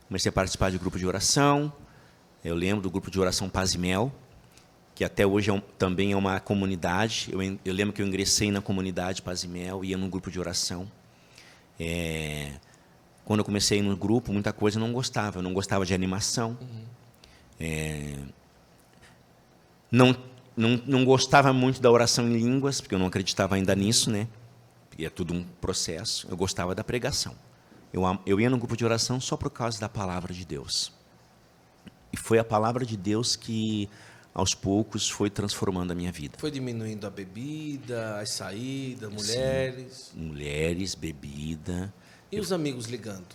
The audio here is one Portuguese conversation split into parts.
Comecei a participar de grupo de oração. Eu lembro do grupo de oração Paz e Mel, que até hoje também é uma comunidade. Eu lembro que eu ingressei na comunidade Paz e Mel, ia num grupo de oração. Quando eu comecei no grupo, muita coisa eu não gostava. Eu não gostava de animação. Não, não gostava muito da oração em línguas, porque eu não acreditava ainda nisso, né? E é tudo um processo. Eu gostava da pregação. Eu ia no grupo de oração só por causa da palavra de Deus. E foi a palavra de Deus que, aos poucos, foi transformando a minha vida. Foi diminuindo a bebida, as saídas, mulheres. Sim, mulheres, bebida. E os amigos ligando?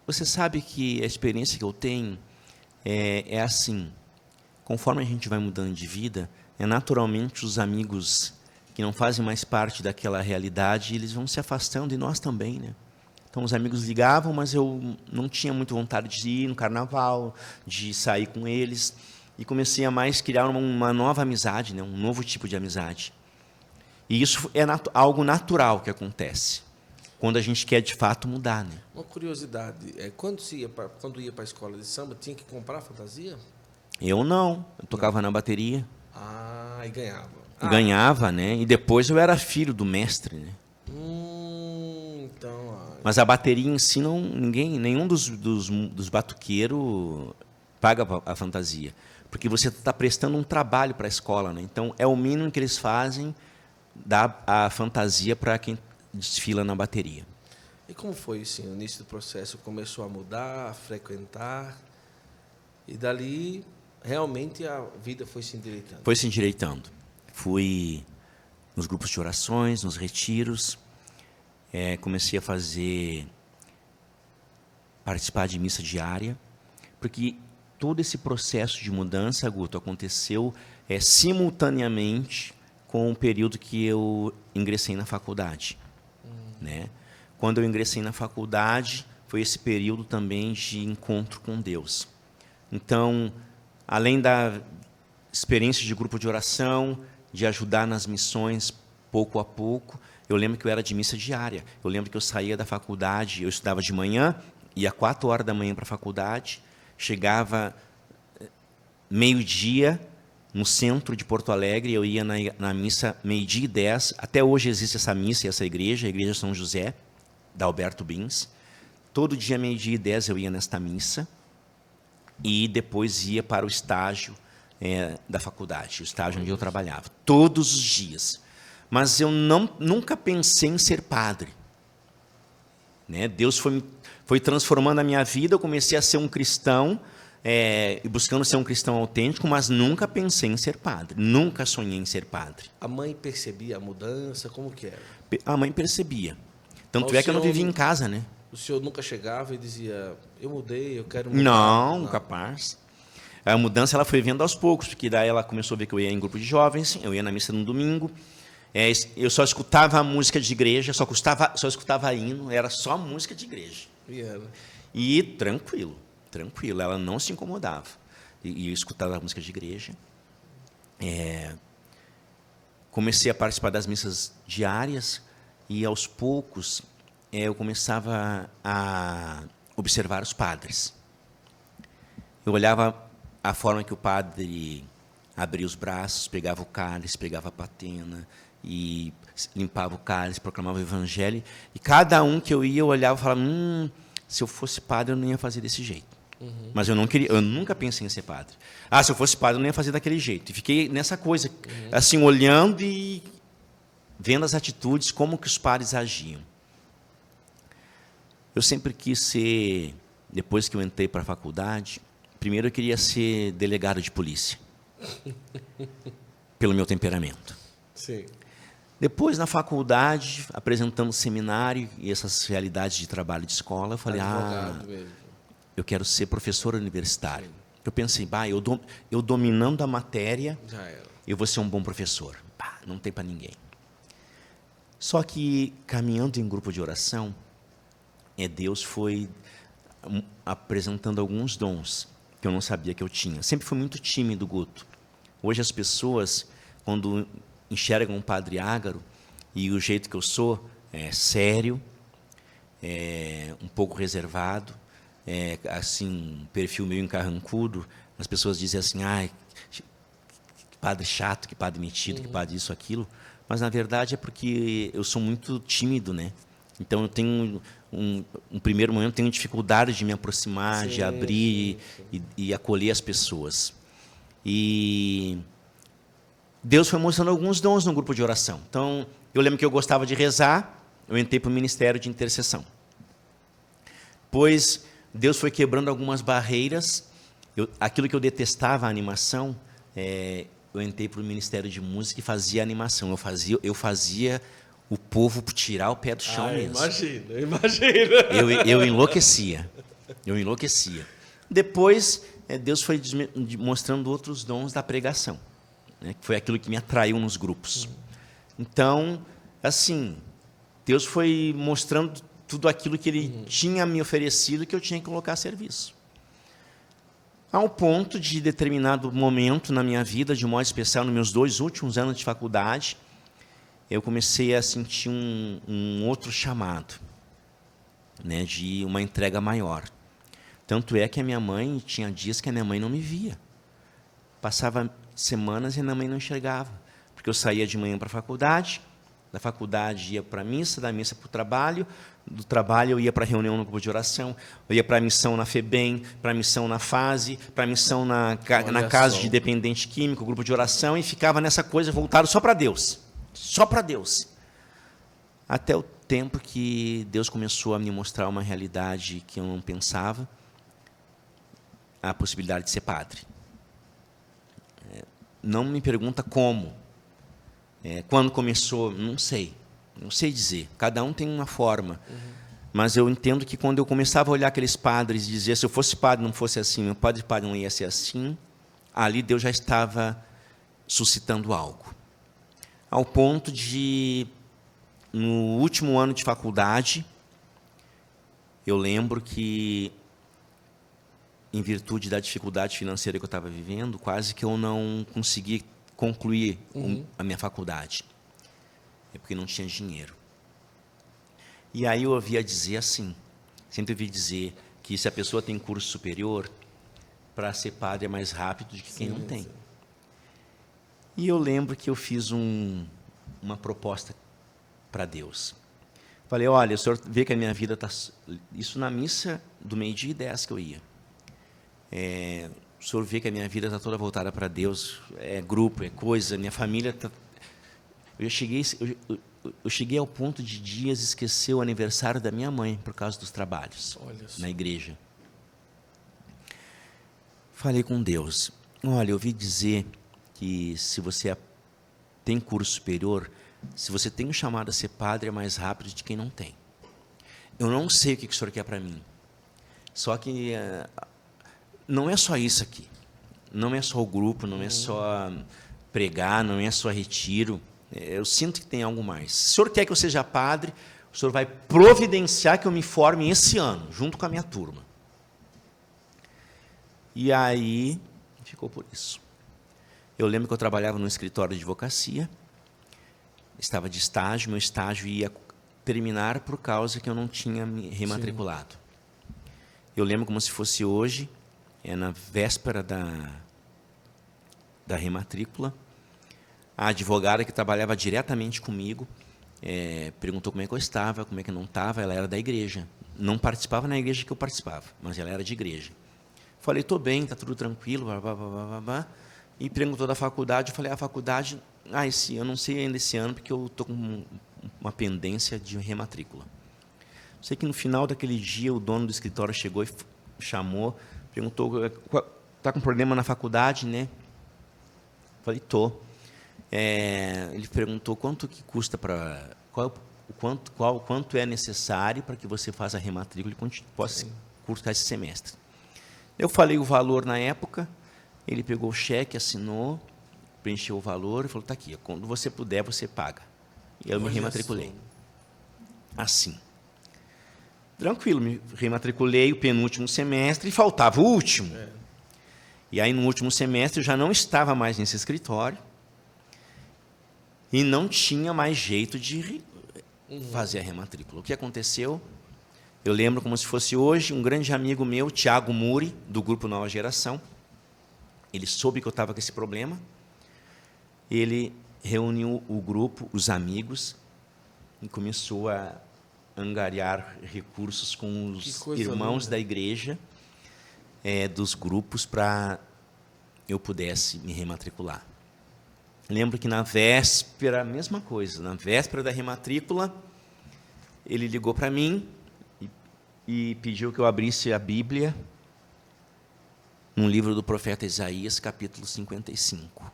Você sabe que a experiência que eu tenho é assim. Conforme a gente vai mudando de vida, naturalmente os amigos que não fazem mais parte daquela realidade, eles vão se afastando, e nós também, né? Então, os amigos ligavam, mas eu não tinha muita vontade de ir no carnaval, de sair com eles. E comecei a mais criar uma nova amizade, né? Um novo tipo de amizade. E isso é algo natural que acontece, quando a gente quer, de fato, mudar, né? Uma curiosidade, quando ia para a escola de samba, tinha que comprar fantasia? Eu não. Eu tocava na bateria. Ah, e ganhava. Ganhava, né? E depois eu era filho do mestre, né? Então... Mas a bateria em si, nenhum dos batuqueiros paga a fantasia. Porque você está prestando um trabalho para a escola, né? Então, é o mínimo que eles fazem, dar a fantasia para quem desfila na bateria. E como foi assim, o início do processo? Começou a mudar, a frequentar, e dali, realmente, a vida foi se endireitando? Foi se endireitando. Fui nos grupos de orações, nos retiros. Comecei a participar de missa diária, porque todo esse processo de mudança, Guto, aconteceu simultaneamente com o período que eu ingressei na faculdade. Né? Quando eu ingressei na faculdade, foi esse período também de encontro com Deus. Então, além da experiência de grupo de oração, de ajudar nas missões pouco a pouco, eu lembro que eu era de missa diária. Eu lembro que eu saía da faculdade, eu estudava de manhã, ia 4 horas da manhã para a faculdade, chegava meio-dia no centro de Porto Alegre, eu ia na missa 12h10. Até hoje existe essa missa e essa igreja, a Igreja São José, da Alberto Bins. Todo dia, 12h10, eu ia nesta missa e depois ia para o estágio da faculdade, o estágio onde eu trabalhava, todos os dias. Mas eu nunca pensei em ser padre. Né? Deus foi transformando a minha vida, eu comecei a ser um cristão, buscando ser um cristão autêntico, mas nunca pensei em ser padre, nunca sonhei em ser padre. A mãe percebia a mudança, como que era? A mãe percebia. Tanto é que eu não vivia em casa, né? O senhor nunca chegava e dizia, eu mudei, eu quero mudar? Não, capaz. A mudança ela foi vendo aos poucos, porque daí ela começou a ver que eu ia em grupo de jovens, eu ia na missa no domingo, eu só escutava música de igreja, só escutava hino, era só música de igreja. E tranquilo, ela não se incomodava. E eu escutava a música de igreja. Comecei a participar das missas diárias e, aos poucos, eu começava a observar os padres. Eu olhava a forma que o padre abria os braços, pegava o cálice, pegava a patena e limpava o cálice, proclamava o evangelho. E cada um que eu ia, eu olhava e falava, se eu fosse padre, eu não ia fazer desse jeito. Mas eu nunca pensei em ser padre. Se eu fosse padre, eu não ia fazer daquele jeito. E fiquei nessa coisa, assim, olhando e vendo as atitudes, como que os padres agiam. Eu sempre quis ser, depois que eu entrei para a faculdade, primeiro eu queria ser delegado de polícia, pelo meu temperamento. Sim. Depois, na faculdade, apresentando seminário e essas realidades de trabalho de escola, eu falei, eu quero ser professor universitário. Sim. Eu pensei, eu dominando a matéria, eu vou ser um bom professor. Não tem para ninguém. Só que, caminhando em grupo de oração, Deus foi apresentando alguns dons que eu não sabia que eu tinha. Sempre fui muito tímido, Guto. Hoje as pessoas, quando enxergam um padre Ágaro, e o jeito que eu sou é sério, um pouco reservado, assim, um perfil meio encarrancudo. As pessoas dizem assim, ai, que padre chato, que padre metido, que padre isso, aquilo. Mas, na verdade, é porque eu sou muito tímido, né? Então, eu tenho, um primeiro momento, tenho dificuldade de me aproximar, de abrir e acolher as pessoas. E Deus foi mostrando alguns dons no grupo de oração. Então, eu lembro que eu gostava de rezar, eu entrei para o ministério de intercessão. Pois Deus foi quebrando algumas barreiras. Aquilo que eu detestava, a animação, eu entrei para o ministério de música e fazia animação. Eu fazia o povo tirar o pé do chão mesmo. Imagino. Eu enlouquecia. Depois, Deus foi mostrando outros dons da pregação, né, que foi aquilo que me atraiu nos grupos. Então, assim, Deus foi mostrando tudo aquilo que Ele tinha me oferecido que eu tinha que colocar a serviço. Ao ponto de determinado momento na minha vida, de modo especial nos meus 2 últimos anos de faculdade, eu comecei a sentir um outro chamado, né, de uma entrega maior. Tanto é que a minha mãe, tinha dias que a minha mãe não me via. Passava semanas e a minha mãe não enxergava, porque eu saía de manhã para a faculdade, da faculdade ia para a missa, da missa para o trabalho, do trabalho eu ia para a reunião no grupo de oração, eu ia para a missão na FEBEM, para a missão na FASE, para a missão na casa de dependente químico, grupo de oração, e ficava nessa coisa voltado só para Deus. Só para Deus. Até o tempo que Deus começou a me mostrar uma realidade que eu não pensava, a possibilidade de ser padre. Não me pergunta como. Quando começou, não sei dizer. Cada um tem uma forma. Mas eu entendo que quando eu começava a olhar aqueles padres e dizer, se eu fosse padre não fosse assim, meu padre não ia ser assim, ali Deus já estava suscitando algo. Ao ponto de, no último ano de faculdade, eu lembro que, em virtude da dificuldade financeira que eu estava vivendo, quase que eu não consegui concluir a minha faculdade. Porque não tinha dinheiro. E aí eu ouvia dizer assim, sempre ouvi dizer que se a pessoa tem curso superior, para ser padre é mais rápido do que quem não tem. E eu lembro que eu fiz uma proposta para Deus. Falei, olha, o senhor vê que a minha vida está... Isso na missa do 12:10 que eu ia. O senhor vê que a minha vida está toda voltada para Deus, é grupo, é coisa, minha família está... Eu cheguei ao ponto de dias esquecer o aniversário da minha mãe por causa dos trabalhos na igreja. Falei com Deus, olha, eu ouvi dizer que se você tem curso superior, se você tem um chamado a ser padre, é mais rápido de quem não tem. Eu não sei o que o senhor quer para mim. Só que não é só isso aqui. Não é só o grupo, não é só pregar, não é só retiro. Eu sinto que tem algo mais. Se o senhor quer que eu seja padre, o senhor vai providenciar que eu me forme esse ano, junto com a minha turma. E aí, ficou por isso. Eu lembro que eu trabalhava no escritório de advocacia, estava de estágio, meu estágio ia terminar por causa que eu não tinha me rematriculado. Eu lembro como se fosse hoje, na véspera da rematrícula, a advogada que trabalhava diretamente comigo perguntou como é que eu estava, como é que eu não estava. Ela era da igreja, não participava na igreja que eu participava, mas ela era de igreja. Falei, estou bem, está tudo tranquilo, blá, blá, blá, blá, blá. E perguntou da faculdade. Eu falei, a faculdade, eu não sei ainda esse ano, porque eu estou com uma pendência de rematrícula. Sei que no final daquele dia o dono do escritório chegou e chamou, perguntou, está com problema na faculdade, né? Falei, estou. Ele perguntou quanto que custa para... Quanto é necessário para que você faça a rematrícula e possa cursar esse semestre. Eu falei o valor na época, ele pegou o cheque, assinou, preencheu o valor e falou, está aqui, quando você puder, você paga. E eu me rematriculei. Assim. Tranquilo, me rematriculei o penúltimo semestre e faltava o último. E aí, no último semestre, eu já não estava mais nesse escritório e não tinha mais jeito de fazer a rematrícula. O que aconteceu? Eu lembro como se fosse hoje, um grande amigo meu, Tiago Muri, do grupo Nova Geração, ele soube que eu estava com esse problema, ele reuniu o grupo, os amigos, e começou a angariar recursos com os irmãos linda da igreja, dos grupos, para eu pudesse me rematricular. Lembro que na véspera, mesma coisa, na véspera da rematrícula, ele ligou para mim e pediu que eu abrisse a Bíblia no livro do profeta Isaías, capítulo 55.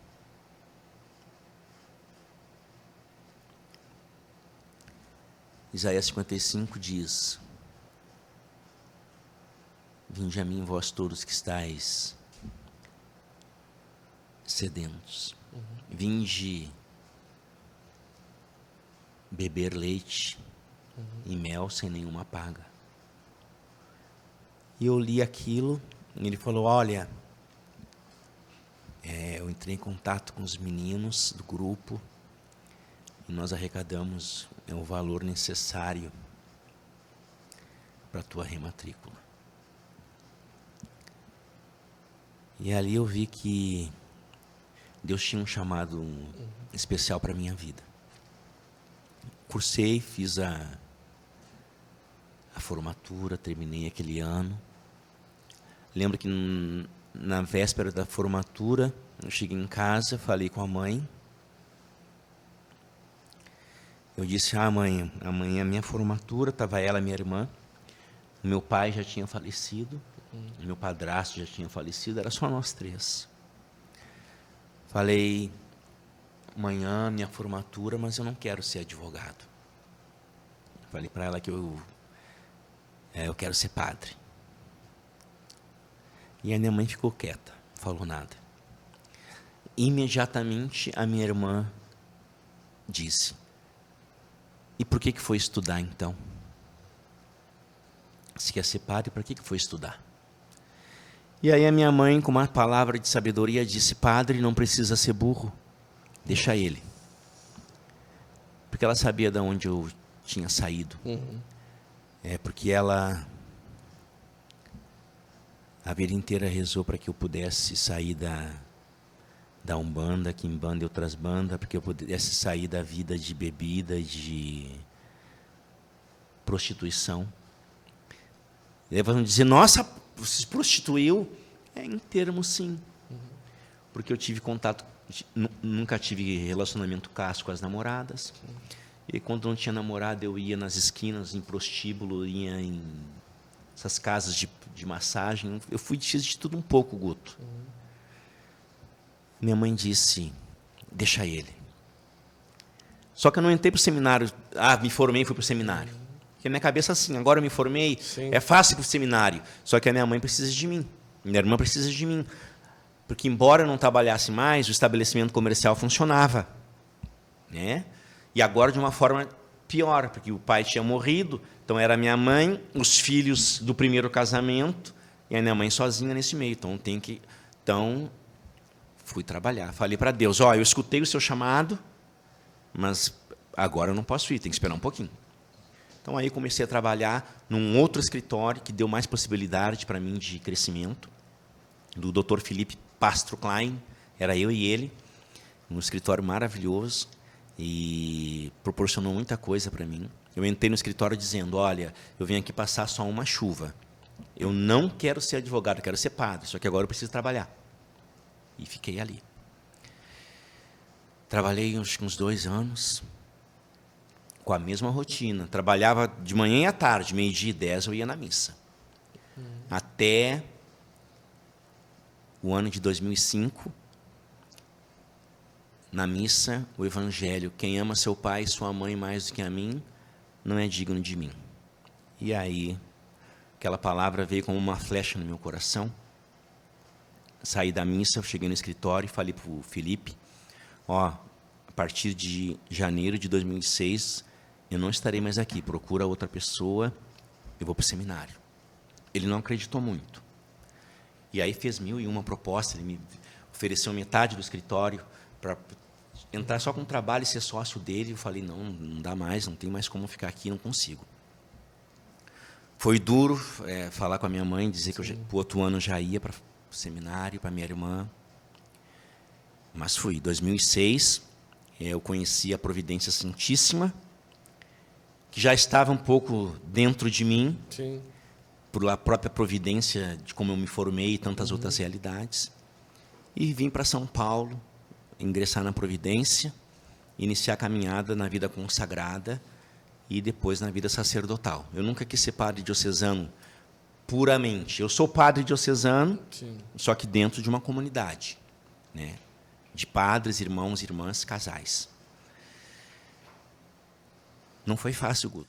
Isaías 55 diz: Vinde a mim, vós todos que estáis sedentos. Vinde beber leite e mel sem nenhuma paga. E eu li aquilo, e ele falou, olha, eu entrei em contato com os meninos do grupo, e nós arrecadamos o valor necessário para a tua rematrícula. E ali eu vi que Deus tinha um chamado especial para a minha vida. Cursei, fiz a formatura, terminei aquele ano. Lembro que na véspera da formatura, eu cheguei em casa, falei com a mãe. Eu disse, mãe, amanhã é minha formatura, estava ela, minha irmã. Meu pai já tinha falecido, meu padrasto já tinha falecido, era só nós três. Falei, amanhã minha formatura, mas eu não quero ser advogado. Falei para ela que eu quero ser padre. E a minha mãe ficou quieta, não falou nada. Imediatamente a minha irmã disse, e por que foi estudar então? Se quer ser padre, para que foi estudar? E aí a minha mãe, com uma palavra de sabedoria, disse, padre, não precisa ser burro, deixa ele. Porque ela sabia de onde eu tinha saído. Porque ela, a vida inteira rezou para que eu pudesse sair da Umbanda, Quimbanda e outras bandas, para que eu pudesse sair da vida de bebida, de prostituição. Eles vão dizer, nossa, você se prostituiu? Em termos, sim. Porque eu tive contato, nunca tive relacionamento casto com as namoradas. E quando não tinha namorada, eu ia nas esquinas, em prostíbulo, ia em essas casas de massagem. Eu fiz de tudo um pouco, Guto. Minha mãe disse, deixa ele. Só que eu não entrei para o seminário, me formei e fui para o seminário. Porque a minha cabeça assim, agora eu me formei, é fácil para o seminário. Só que a minha mãe precisa de mim, minha irmã precisa de mim. Porque embora eu não trabalhasse mais, o estabelecimento comercial funcionava. Né? E agora de uma forma pior, porque o pai tinha morrido, então era minha mãe, os filhos do primeiro casamento, e a minha mãe sozinha nesse meio. Então fui trabalhar. Falei para Deus, eu escutei o seu chamado, mas agora eu não posso ir, tem que esperar um pouquinho. Então aí comecei a trabalhar num outro escritório que deu mais possibilidade para mim de crescimento, do Dr. Felipe Pastro Klein, era eu e ele, um escritório maravilhoso e proporcionou muita coisa para mim. Eu entrei no escritório dizendo, olha, eu venho aqui passar só uma chuva. Eu não quero ser advogado, eu quero ser padre, só que agora eu preciso trabalhar. E fiquei ali. Trabalhei acho que uns 2 anos, com a mesma rotina. Trabalhava de manhã e à tarde, 12h10 eu ia na missa. Até o ano de 2005, na missa, o evangelho, quem ama seu pai e sua mãe mais do que a mim, não é digno de mim. E aí, aquela palavra veio como uma flecha no meu coração. Saí da missa, cheguei no escritório e falei para o Felipe, a partir de janeiro de 2006, eu não estarei mais aqui, procura outra pessoa, eu vou para o seminário. Ele não acreditou muito. E aí fez 1001 propostas, ele me ofereceu metade do escritório para entrar só com trabalho e ser sócio dele. Eu falei, não dá mais, não tem mais como ficar aqui, não consigo. Foi duro falar com a minha mãe, dizer que o outro ano já ia para o seminário, para minha irmã. Mas fui. Em 2006, eu conheci a Providência Santíssima, que já estava um pouco dentro de mim, Sim. por a própria providência de como eu me formei e tantas outras realidades. E vim para São Paulo, ingressar na Providência, iniciar a caminhada na vida consagrada e depois na vida sacerdotal. Eu nunca quis ser padre diocesano puramente. Eu sou padre diocesano, Sim. só que dentro de uma comunidade, né? De padres, irmãos, irmãs, casais. Não foi fácil, Guto.